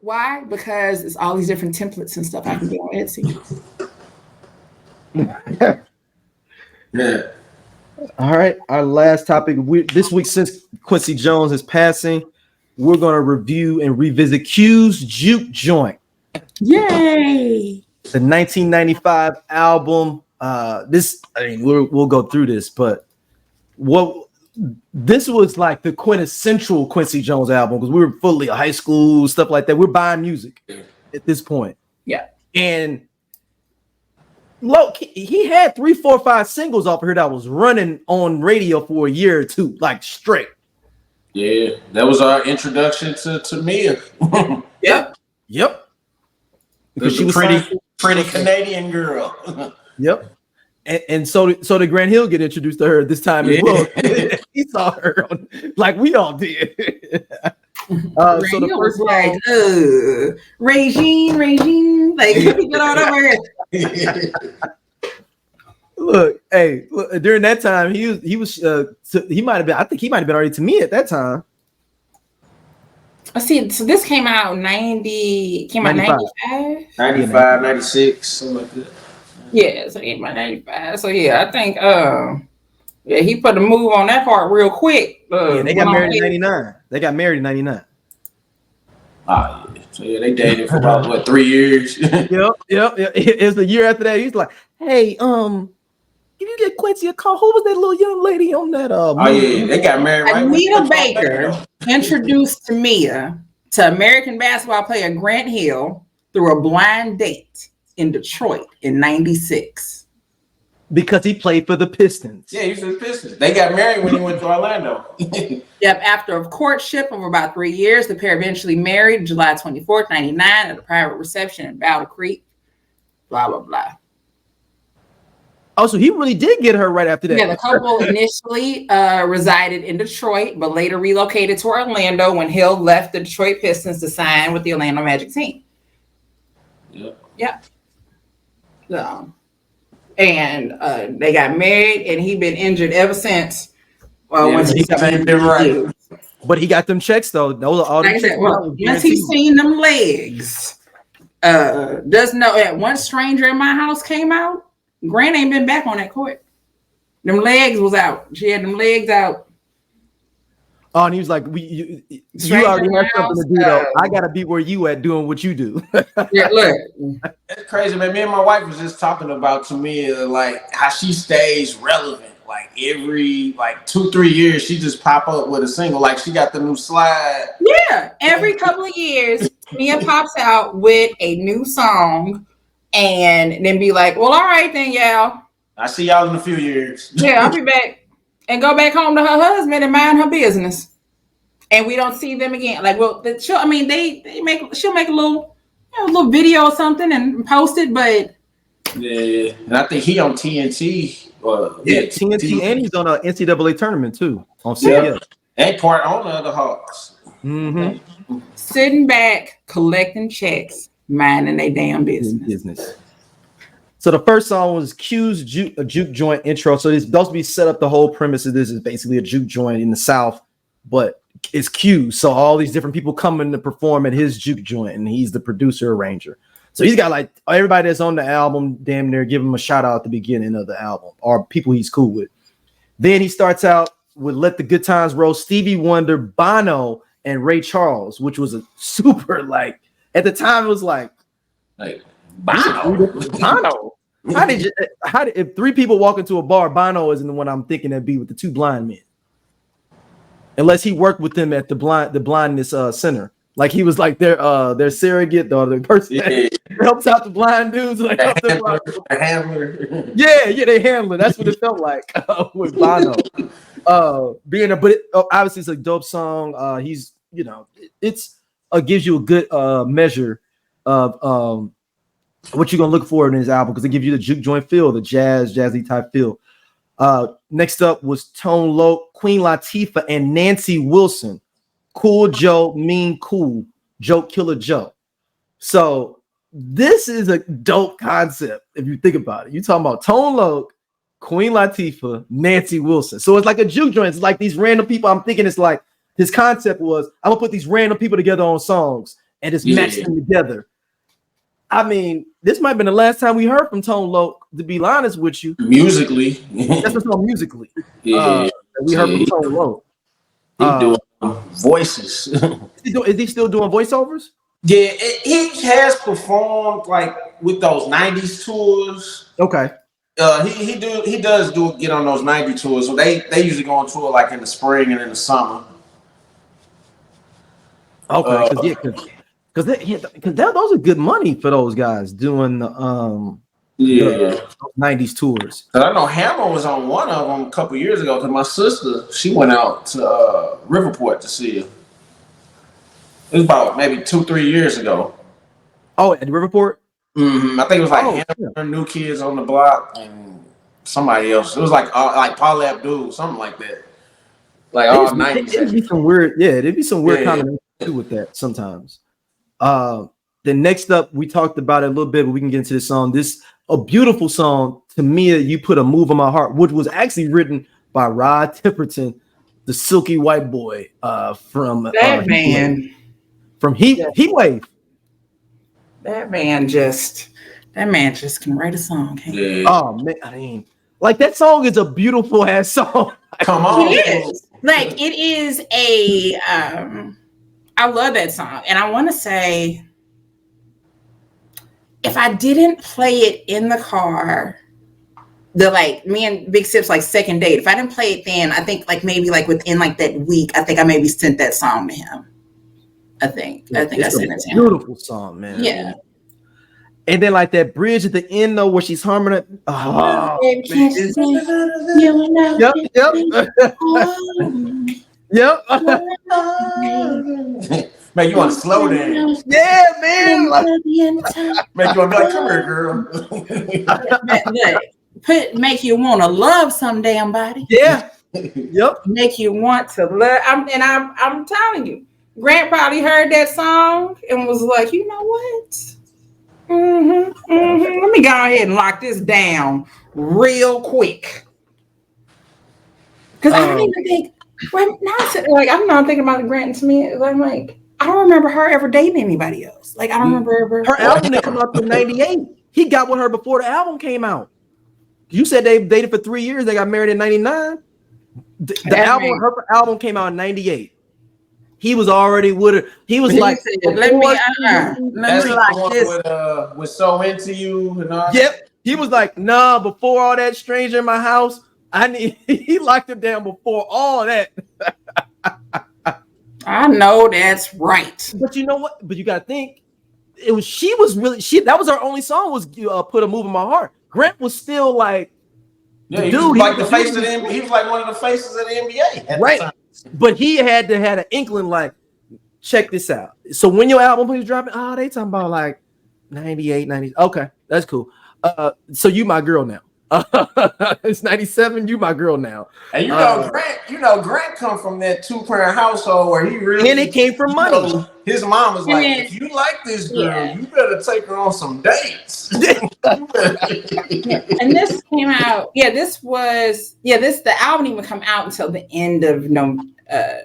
Why? Because it's all these different templates and stuff I can get on Etsy. Yeah. All right, our last topic this week, since Quincy Jones is passing, we're going to review and revisit Q's Jook Joint. Yay! The 1995 album. We'll go through this, but this was like the quintessential Quincy Jones album because we were fully high school, stuff like that. We're buying music at this point. Yeah. And look, he had 3, 4, 5 singles off of here that was running on radio for a year or two, like straight. Yeah, that was our introduction to Tamia. Yep. Because she was pretty Canadian girl. Yep. And so did Grant Hill get introduced to her this time as well. He saw her like we all did. So the first like regime, like get on over here. Look, during that time he might have been. I think he might have been already to me at that time. I see. So this came out 95, 95, 96, something like that. Yeah, so in my 95. So yeah, I think he put a move on that part real quick. They got married in 99. They got married in 99. Ah, yeah. So yeah, they dated for about 3 years. Yep. It's the year after that. He's like, hey, can you get Quincy a call? Who was that little young lady on that? They got married. Right? Anita Baker introduced Tamia to American basketball player Grant Hill through a blind date in Detroit in 96. Because he played for the Pistons. Yeah, he was for the Pistons. They got married when he went to Orlando. Yep, after a courtship of about 3 years, the pair eventually married July 24th, 99 at a private reception in Battle Creek. Blah, blah, blah. Oh, so he really did get her right after that. Yeah, the couple initially resided in Detroit, but later relocated to Orlando when Hill left the Detroit Pistons to sign with the Orlando Magic team. Yep. So, and they got married, and he'd been injured ever since. Once he got right. But he got them checks though. Once he seen them legs, One Stranger in My House came out. Grant ain't been back on that court. Them legs was out. She had them legs out. Oh, and he was like, you already have something to do though. I gotta be where you at doing what you do. Yeah, look. It's crazy, man. Me and my wife was just talking about Tamia, like how she stays relevant. Like every 2-3 years, she just pop up with a single. Like she got the new slide. Yeah, every couple of years, Mia pops out with a new song, and then be like, "Well, all right then, y'all. I see y'all in a few years." Yeah, I'll be back. And go back home to her husband and mind her business, and we don't see them again. Like, well, she'll make a little video or something and post it, but yeah, and I think he on TNT. TNT, and he's on an NCAA tournament too on CBS. And part owner of the Hawks. Mm-hmm. Sitting back, collecting checks, minding their damn business. So the first song was Q's Jook Joint intro. So this does be set up. The whole premise of this is basically a juke joint in the South, but it's Q. So all these different people coming to perform at his juke joint, and he's the producer arranger. So he's got like everybody that's on the album, damn near give him a shout out at the beginning of the album, or people he's cool with. Then he starts out with Let the Good Times Roll, Stevie Wonder, Bono, and Ray Charles, which was a super at the time it was like Bono. How did if 3 people walk into a bar, Bono isn't the one I'm thinking that'd be with the 2 blind men, unless he worked with them at the blindness center. Like he was like their surrogate or the person that helps out the blind dudes. Like the handler. Yeah, they handler. That's what it felt like with Bono. Obviously it's a dope song. He's it's gives you a good measure of what you're gonna look for in his album, because it gives you the juke joint feel, the jazzy type feel. Next up was Tone Loc, Queen Latifah, and Nancy Wilson. Cool Joe, Mean Cool, Joke Killer Joe. So this is a dope concept if you think about it. You're talking about Tone Loc, Queen Latifah, Nancy Wilson. So it's like a juke joint. It's like these random people. I'm thinking it's like his concept was, I'm gonna put these random people together on songs, and just match them together. I mean, this might have been the last time we heard from Tone Loc, to be honest with you. Musically. That's what's on musically. Yeah. We heard from Tone Loc. He doing voices. Is he still doing voiceovers? Yeah, he has performed like with those 90s tours. Okay. He does get on those 90s tours. So they usually go on tour like in the spring and in the summer. Okay, because those are good money for those guys doing the 90s tours. Cause I know Hammer was on one of them a couple years ago. Cause my sister, she went out to Riverport to see her. It was about maybe 2-3 years ago. Oh, at Riverport? Mm-hmm. I think it was like Hammer, New Kids on the Block, and somebody else. It was like Paula Abdul, something like that. Like all 90s. There'd be some weird, there'd be some weird combination too with that sometimes. Then next up, we talked about it a little bit, but we can get into this song. A beautiful song, Tamia, You Put a Move on My Heart, which was actually written by Rod Temperton, the silky white boy from that man. From Heatwave. That man just can write a song. Yeah. Oh man, I mean, like that song is a beautiful ass song. Come on. It is. Like it is a I love that song. And I want to say if I didn't play it in the car, me and Big Sip's like second date, if I didn't play it then, I think like maybe like within like that week, I think I maybe sent that song to him. I think I sent it to him. Beautiful song, man. Yeah. And then like that bridge at the end though, where she's humming it. Oh, yep. Man, you want to slow down? Yeah, man. Make you want to be like, come here, girl. Make you want to love some damn body. Yeah. Yep. Make you want to love. I'm telling you, Grant probably heard that song and was like, you know what? Let me go ahead and lock this down real quick. Because I don't even think. I'm not thinking about Grant to me. I'm like, I don't remember her ever dating anybody else. Like, I don't remember her album that came out in '98. He got with her before the album came out. You said they dated for 3 years. They got married in '99. Her album came out in '98. He was already with her. He was like, let me like this. With So Into You and all. Yep. He was like, nah, before all that, Stranger in My House. He locked it down before all that. I know that's right. But you know what? But you gotta think, that was her only song was Put a Move in My Heart. Grant was still like, he was like the face of the NBA. He was like one of the faces of the NBA at the time. But he had an inkling like, check this out. So when your album was dropping, they talking about like 98, 90. Okay, that's cool. So you my girl now. It's 97. You my girl now. And Grant come from that 2-parent household where he really, and it came from money. His mom was like, if you like this girl, you better take her on some dates. And this came out. The album didn't even come out until the end of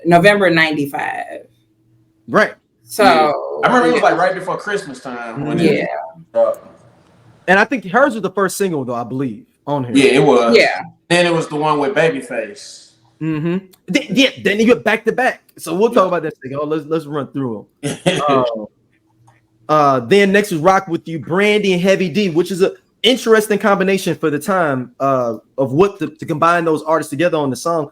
November '95. Right. So I remember it was like right before Christmas time. And I think hers was the first single though, I believe, on here. Yeah, it was. Yeah. Then it was the one with Babyface. Mm-hmm. Then you get back to back. So we'll talk about that thing. Let's run through them. Then next is Rock With You, Brandy and Heavy D, which is an interesting combination for the time of what to combine those artists together on the song.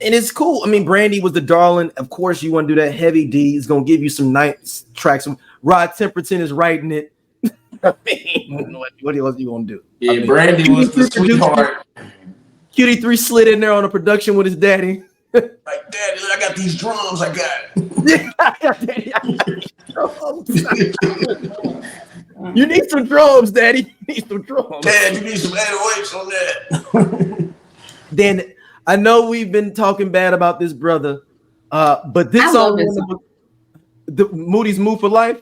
And it's cool. I mean, Brandy was the darling. Of course, you want to do that. Heavy D is going to give you some nice tracks. Rod Temperton is writing it. I mean, what else you going to do? Yeah, Brandy was the sweetheart. QD3 slid in there on a production with his daddy. Like, Daddy, I got these drums I got. You need some drums, Daddy. You need some drums. Dad, you need some 808s on that. Then I know we've been talking bad about this brother, but this song, the Moody's Move for Life.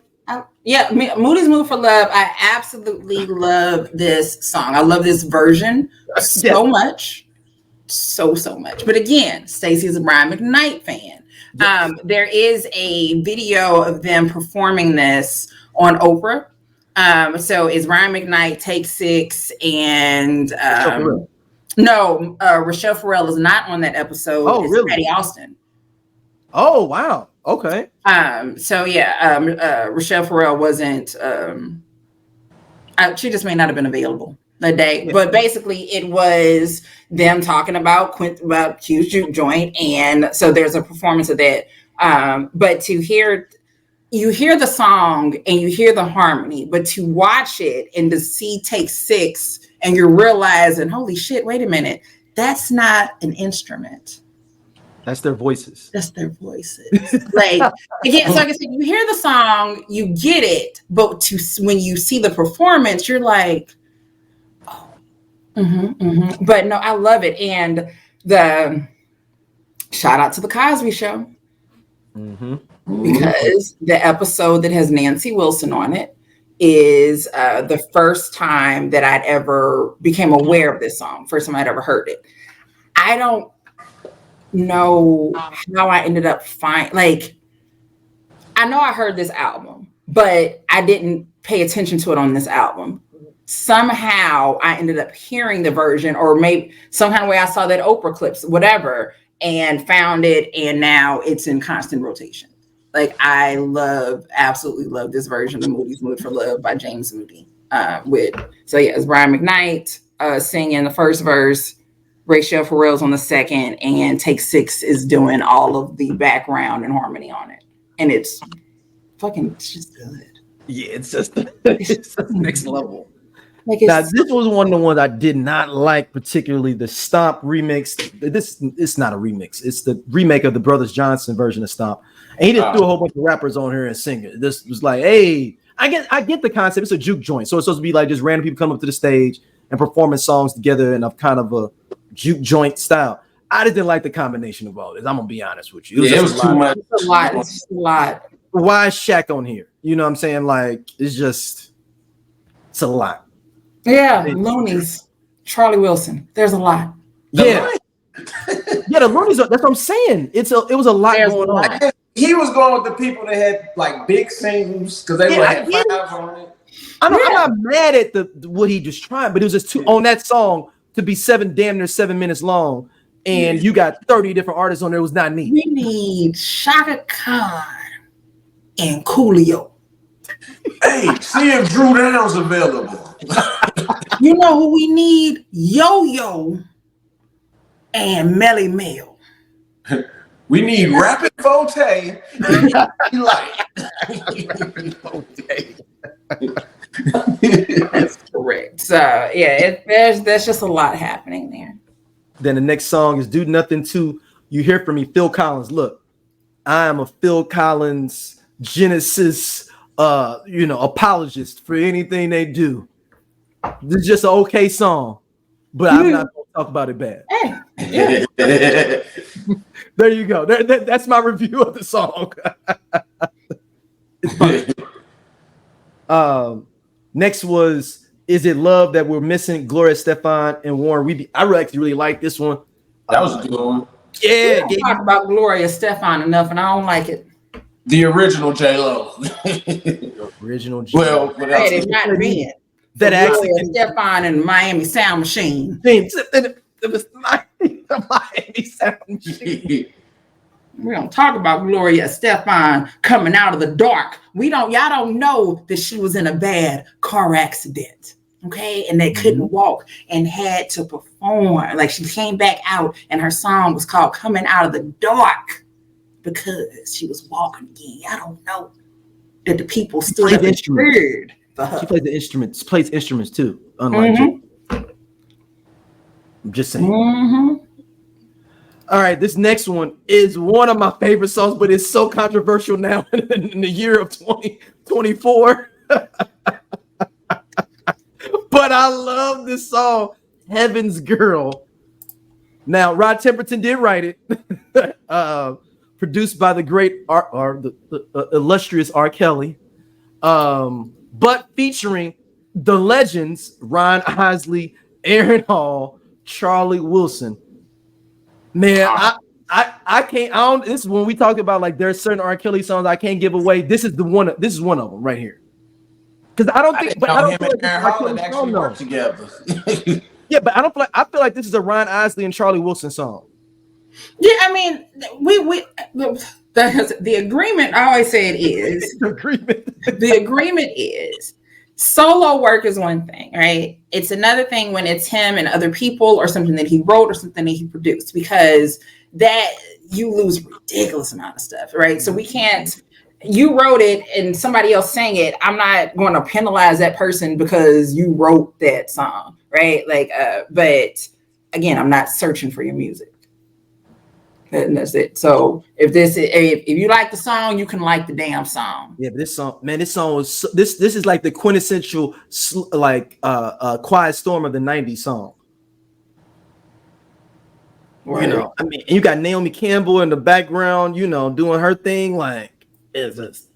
Moody's Move for Love. I absolutely love this song. I love this version so much. So much. But again, Stacey's a Brian McKnight fan. There is a video of them performing this on Oprah. So it's Ryan McKnight, Take Six, and no, Rochelle Farrell is not on that episode. Oh, it's really? Patty Austin. Oh, wow. Okay. So yeah, Rochelle Farrell wasn't. She just may not have been available that day. Yeah. But basically, it was them talking about Q's Jook Joint, and so there's a performance of that. But to hear. You hear the song and you hear the harmony, but to watch it and to see Take Six and you're realizing, holy shit, wait a minute, that's not an instrument. That's their voices. That's their voices. Like, again, so like I said, you hear the song, you get it, but when you see the performance, you're like, oh, But no, I love it. And the shout out to the Cosby Show. Because the episode that has Nancy Wilson on it is the first time that I'd ever became aware of this song. First time I'd ever heard it. I don't know how I ended up I know I heard this album, but I didn't pay attention to it on this album. Somehow I ended up hearing the version, or maybe some kind of way I saw that Oprah clips, whatever, and found it, and now it's in constant rotation. Like, I absolutely love this version of Moody's Mood for Love by James Moody. It's Brian McKnight singing the first verse, Rochelle Farrell's on the second, and Take Six is doing all of the background and harmony on it. And it's just good. Yeah, it's just next level. Now, this was one of the ones I did not like, particularly the Stomp remix. It's not a remix. It's the remake of the Brothers Johnson version of Stomp. And he just threw a whole bunch of rappers on here and sing it. This was like, hey, I get the concept. It's a juke joint. So it's supposed to be like just random people coming up to the stage and performing songs together in a kind of a juke joint style. I just didn't like the combination of all this. I'm going to be honest with you. It was too much. It's a lot. Why is Shaq on here? You know what I'm saying? Like, it's a lot. Yeah, Loonies, Charlie Wilson. There's a lot. Yeah. Yeah, the Loonies, that's what I'm saying. It was a lot going on. He was going with the people that had like big singles because they had five on it. I'm not mad at what he just tried, but it was just on that song to be damn near 7 minutes long, and you got 30 different artists on there. It was not neat. We need Shaka Khan and Coolio. Hey, see if Drew Downs available. You know who we need? Yo-Yo and Melly Mel. We need Rapid Forte. That's correct. So yeah, there's just a lot happening there. Then the next song is "Do Nothing To." You hear from me, Phil Collins. Look, I am a Phil Collins Genesis, apologist for anything they do. This is just an okay song, but I'm not going to talk about it bad. Hey, yeah. There you go. That's my review of the song. It's fun. Next was "Is It Love That We're Missing?" Gloria Estefan and Warren Weeby. I actually really like this one. That was a good one. Yeah, we don't talk about Gloria Estefan enough, and I don't like it. The original J-Lo. Original J-Lo. Well, it's not being that actually Stefan and Miami Sound Machine. It was Miami Sound Machine. We don't talk about Gloria Estefan coming out of the dark. Y'all don't know that she was in a bad car accident. Okay. And they couldn't walk and had to perform. Like, she came back out and her song was called Coming Out of the Dark because she was walking again. I don't know that the people still have instruments. She plays the instruments. Plays instruments too. Unlike I'm just saying. All right, this next one is one of my favorite songs, but it's so controversial now in the year of 2024. But I love this song, "Heaven's Girl." Now, Rod Temperton did write it, produced by the great the illustrious R. Kelly, but featuring the legends Ron Isley, Aaron Hall, Charlie Wilson. Man, I can't. I don't. This is when we talk about like there's certain R. Kelly songs I can't give away. This is the one. This is one of them right here. Because I don't think, but I don't him feel and like Aaron Holland actually work together. Yeah, but I don't feel like, I feel like this is a Ryan Isley and Charlie Wilson song. Yeah, I mean, the agreement. I always say it is the agreement. The agreement is solo work is one thing, right? It's another thing when it's him and other people or something that he wrote or something that he produced, because that you lose ridiculous amount of stuff, right? So we can't. You wrote it and somebody else sang it. I'm not going to penalize that person because you wrote that song, right? Like, but again, I'm not searching for your music. And that's it. So if you like the song, you can like the damn song. Yeah, but this song was this is like the quintessential like Quiet Storm of the '90s song. Right. You know, I mean, you got Naomi Campbell in the background, you know, doing her thing. Like, it's just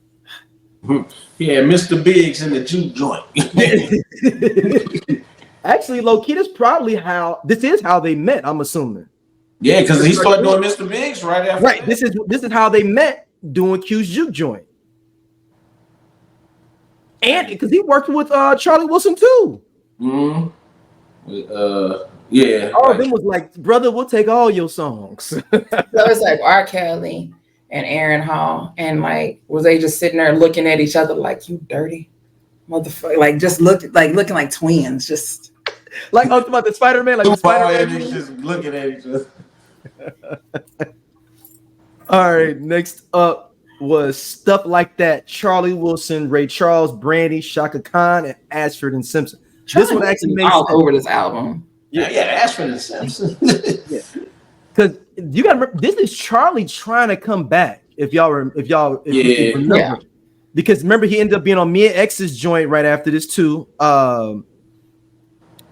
yeah, Mr. Biggs in the Jook Joint. Actually, low key, this is how they met. I'm assuming. Yeah, because he started doing Mr. Biggs right after. Right. This is how they met, doing Q's Jook Joint. And because he worked with Charlie Wilson too. Mm-hmm. Yeah. All of them was like, brother, we'll take all your songs. So it's like R. Kelly and Aaron Hall, and like, was they just sitting there looking at each other like, you dirty motherfucker? Like, just looking like twins, just like about the Spider-Man, like the Spider-Man just looking at each other. All right, next up was Stuff Like That. Charlie Wilson, Ray Charles, Brandy, Shaka Khan, and Ashford and Simpson. This one actually made all over this album. Yeah, Ashford and Simpson. Because you gotta remember, this is Charlie trying to come back. If you remember, because remember he ended up being on Mia X's joint right after this too.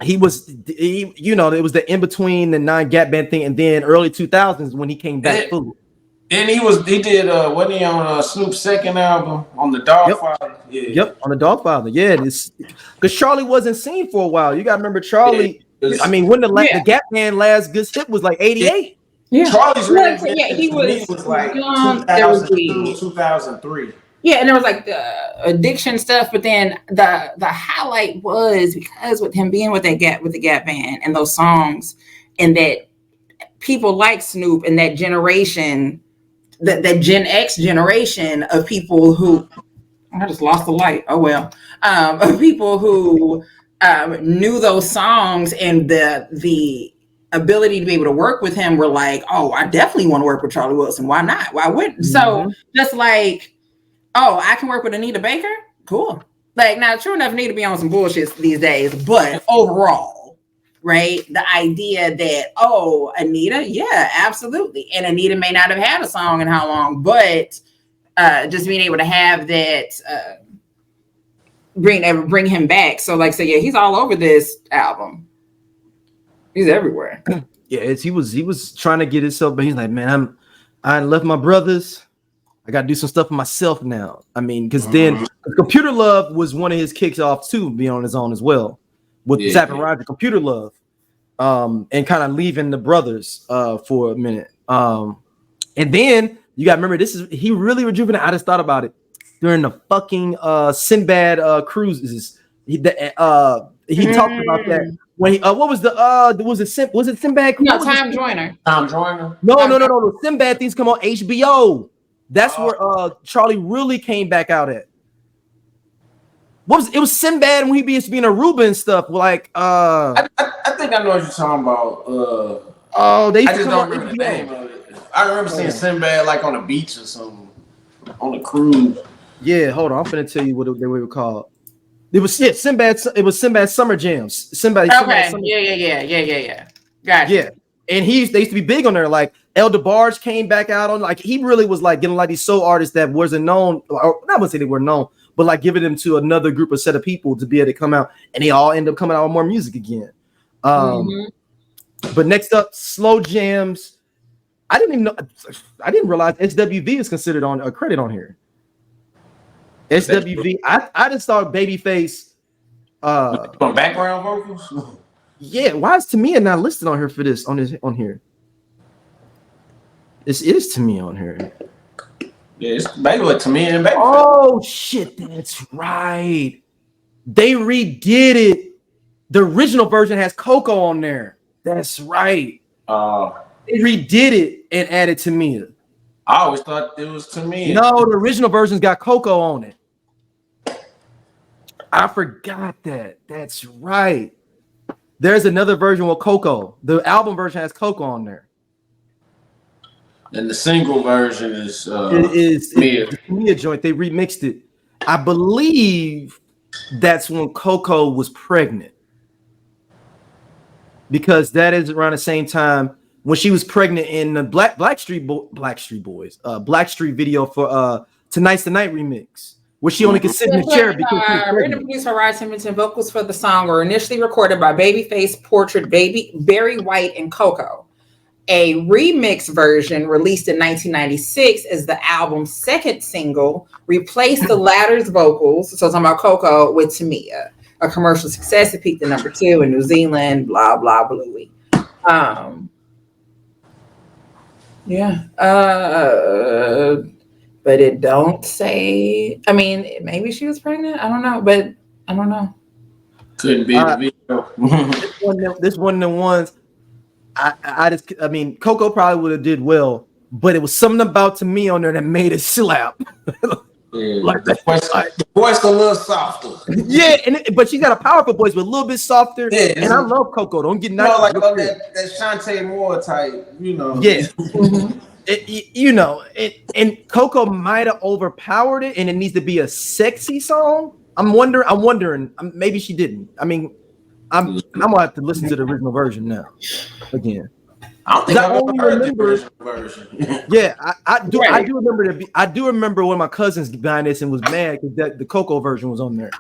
He you know, it was the in between the non-Gap Band thing and then early 2000s when he came back fully. And he did wasn't he on Snoop's second album on the Dogfather? Yep, on the Dogfather. Yeah, because Charlie wasn't seen for a while. You gotta remember Charlie. I mean, when the Gap Band last good hit was like 88. Yeah. Charlie's he was like young. 2003. Yeah, and there was like the addiction stuff, but then the highlight was because with him being with the Gap Band and those songs, and that people like Snoop and that generation, that Gen X generation of people who I just lost the light. Oh well, of people who knew those songs and the ability to be able to work with him were like, oh, I definitely want to work with Charlie Wilson. Why not? Why wouldn't? Mm-hmm. So just like, oh, I can work with Anita Baker? Cool. Like, now, true enough, Anita be on some bullshit these days, but overall, right? The idea that, oh, Anita, yeah, absolutely. And Anita may not have had a song in how long, but just being able to have that bring him back. So, like, so yeah, he's all over this album. He's everywhere. Yeah, he was trying to get himself, but he's like, man, I left my brothers. I got to do some stuff for myself now. I mean, because then Computer Love was one of his kicks off too, being on his own as well with Zapp and Roger, Computer Love, and kind of leaving the brothers for a minute. And then you got to remember, he really rejuvenated. I just thought about it during the fucking Sinbad cruises. He talked about that. When what was it Sinbad? No, Tom Joyner. Tom Joyner. No. The Sinbad things come on HBO. That's where Charlie really came back out at. It was Sinbad when he used to be in Aruba and stuff. Like I think I know what you're talking about. They used I just to don't remember the name of it. I remember seeing Sinbad like on a beach or something, on a cruise. Yeah, hold on. I'm finna tell you what they were called. It was Sinbad. It was Sinbad Summer Jams. Sinbad. Yeah. Gotcha. Yeah, and they used to be big on there. Like El DeBarge came back out on. Like he really was like getting like these soul artists that wasn't known. Or not to say they were known, but like giving them to another group of set of people to be able to come out, and they all end up coming out with more music again. But next up, Slow Jams. I didn't realize SWV is considered on a credit on here. SWV. I just thought Babyface. On background vocals. Yeah, why is Tamia not listed on here for this on here? This is Tamia on here. Yeah, it's Baby with Tamia and Baby. Oh shit, that's right. They redid it. The original version has Coco on there. That's right. They redid it and added Tamia. I always thought it was Tamia. No, the original version's got Coco on it. I forgot that. That's right. There's another version with Coco. The album version has Coco on there. And the single version is the Tamia joint. They remixed it. I believe that's when Coco was pregnant. Because that is around the same time when she was pregnant in the Blackstreet video for Tonight's the Night remix, where she only could sit in the chair because written and produced by Rod Simmons. Vocals for the song were initially recorded by Babyface, Portrait, Barry White, and Coco. A remix version released in 1996 as the album's second single replaced the latter's vocals. So talking about Coco with Tamia. A commercial success. It peaked at number 2 in New Zealand. Blah blah bluey. Yeah. But it don't say. I mean, maybe she was pregnant. I don't know, but I don't know. Couldn't be the video. This one of the ones. I mean, Coco probably would have did well, but it was something about Tamia on there that made it slap. Yeah, like the voice a little softer. Yeah, but she got a powerful voice, but a little bit softer. Yeah, and I love Coco. Don't get nice. Like that Shantae Moore type, you know. Yeah, and Coco might have overpowered it, and it needs to be a sexy song. I'm wondering. Maybe she didn't. I mean, I'm gonna have to listen to the original version now again. I don't think I only heard the original version. Yeah, I do. Right. I do remember when my cousins buying this and was mad because that the Coco version was on there.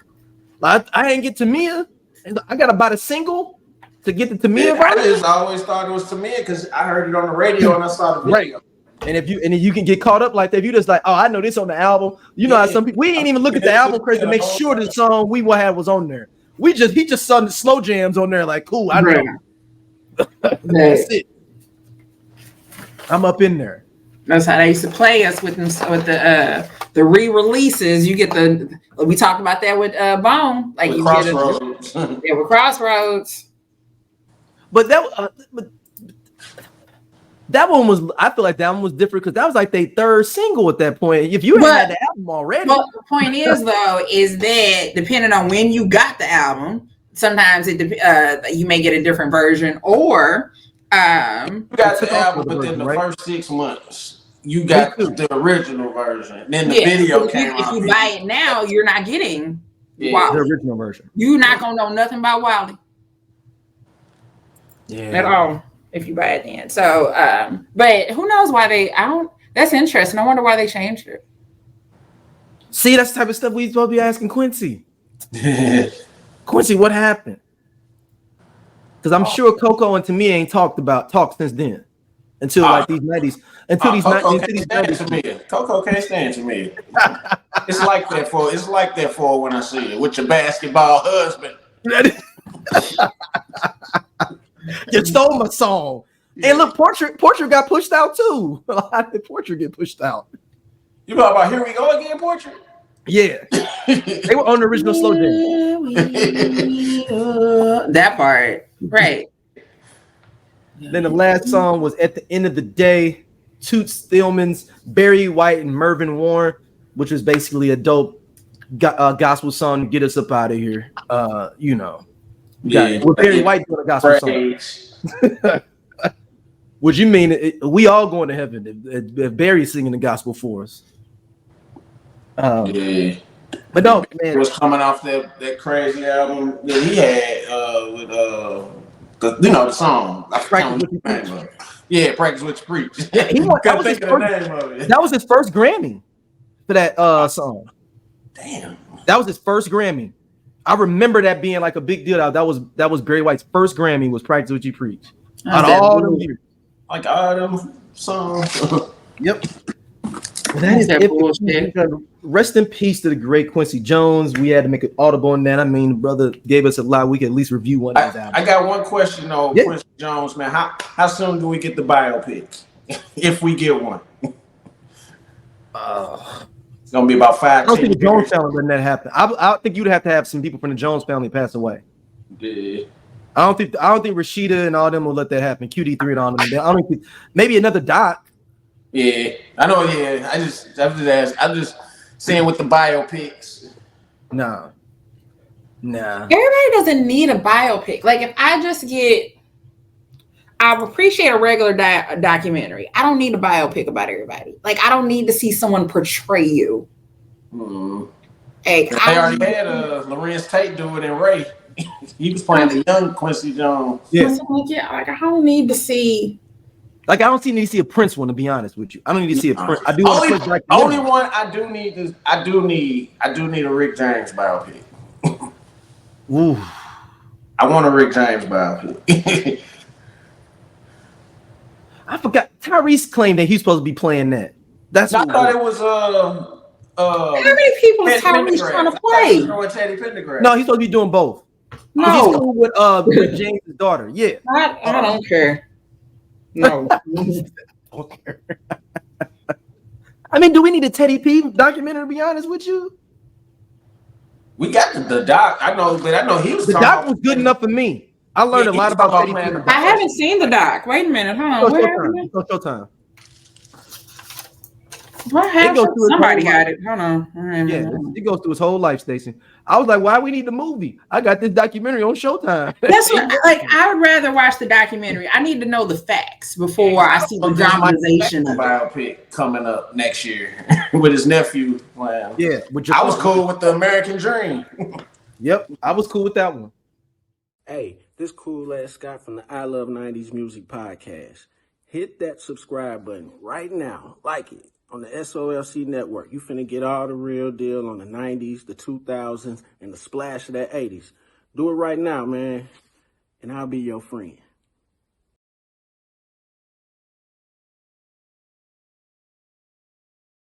Like, I didn't get Tamia, and I gotta buy the single to get the Tamia version. I just always thought it was Tamia because I heard it on the radio and I saw the video. Right. And if you can get caught up like that, if you just like, oh, I know this on the album. You know how some people we ain't even look at the album crazy to make sure the song we will have was on there. He just saw the slow jams on there, like, cool, I know. That's it. I'm up in there. That's how they used to play us with the re-releases. You get we talked about that with Bone, like you Crossroads. Get with Crossroads. But that one was, I feel like that one was different because that was like their third single at that point. If you had the album already. But the point is though, is that depending on when you got the album, sometimes you may get a different version, or you got the album within the first 6 months. You got the original version. Then the video came out. If you buy it now, you're not getting the original version. You're not gonna know nothing about Wiley. Yeah. At all. If you buy it then. So but who knows why that's interesting. I wonder why they changed it. See, that's the type of stuff we supposed to be asking Quincy. Quincy, what happened? Because I'm sure Coco and Tamia ain't talked since then. Until like these 90s. Until these 90s. Coco can't stand Tamia. It's like that for when I see it with your basketball husband. You stole my song. And look, Portrait got pushed out too. How did Portrait get pushed out? You know about Here We Go Again, Portrait? Yeah. They were on the original slow jam. That part. Right. Then the last song was At the End of the Day, Toots Thielemans, Barry White, and Mervyn Warren, which was basically a dope gospel song to get us up out of here. With Barry White doing a gospel song. Would you mean we all going to heaven if Barry's singing the gospel for us? But no, man, it was coming off that crazy album that he had with the song. Practice What You Preach. Yeah, that was his first Grammy for that song. Damn, that was his first Grammy. I remember that being like a big deal. That was Barry White's first Grammy was Practice What You Preach. Out of all them years. Like all them songs. Yep. That is bullshit. Rest in peace to the great Quincy Jones. We had to make an audible on that. I mean, brother gave us a lot. We could at least review one of his albums. I got one question though, Quincy Jones, man. How soon do we get the biopic? if we get one. Uh, It's gonna be about 5. I don't think the Jones family letting that happen. I think you'd have to have some people from the Jones family pass away. Yeah. I don't think Rashida and all them will let that happen. QD3 and all them. I don't think maybe another Doc. Yeah, I know. Yeah, I'm just saying with the biopics. Nah. Everybody doesn't need a biopic. Like if I just get, I appreciate a regular documentary. I don't need a biopic about everybody. Like I don't need to see someone portray you. Hey, they already had Lorenz Tate do it in Ray. He was playing the young Quincy Jones. Yeah. Like I don't need to see. Like I don't need to see a Prince one, to be honest with you. I don't need to see a Prince. I do want only one I do need is I do need a Rick James biopic. Ooh. I want a Rick James biopic. I forgot. Tyrese claimed that he's supposed to be playing that. That's I thought it was how many people is Tyrese trying to play? No, he's supposed to be doing both. No, he's cool with Rick James' daughter. Yeah, I don't care. No, okay. I mean, do we need a Teddy P documentary? To be honest with you, we got the doc. I know he was. The doc was good enough for me. I learned a lot about Teddy P. I haven't seen the doc. Wait a minute, hold on. What Showtime. Somebody got it. Hold on. Yeah, it goes through his whole life, Stacey. I was like, why we need the movie? I got this documentary on Showtime. That's what, like, I would rather watch the documentary. I need to know the facts before I see the dramatization of biopic coming up next year with his nephew. Wow. Yeah, I was cool with the American Dream. Yep, I was cool with that one. Hey, this cool ass Scott from the I Love 90s Music Podcast. Hit that subscribe button right now. Like it. On the SOLC network, you finna get all the real deal on the 90s, the 2000s, and the splash of that 80s. Do it right now, man, and I'll be your friend.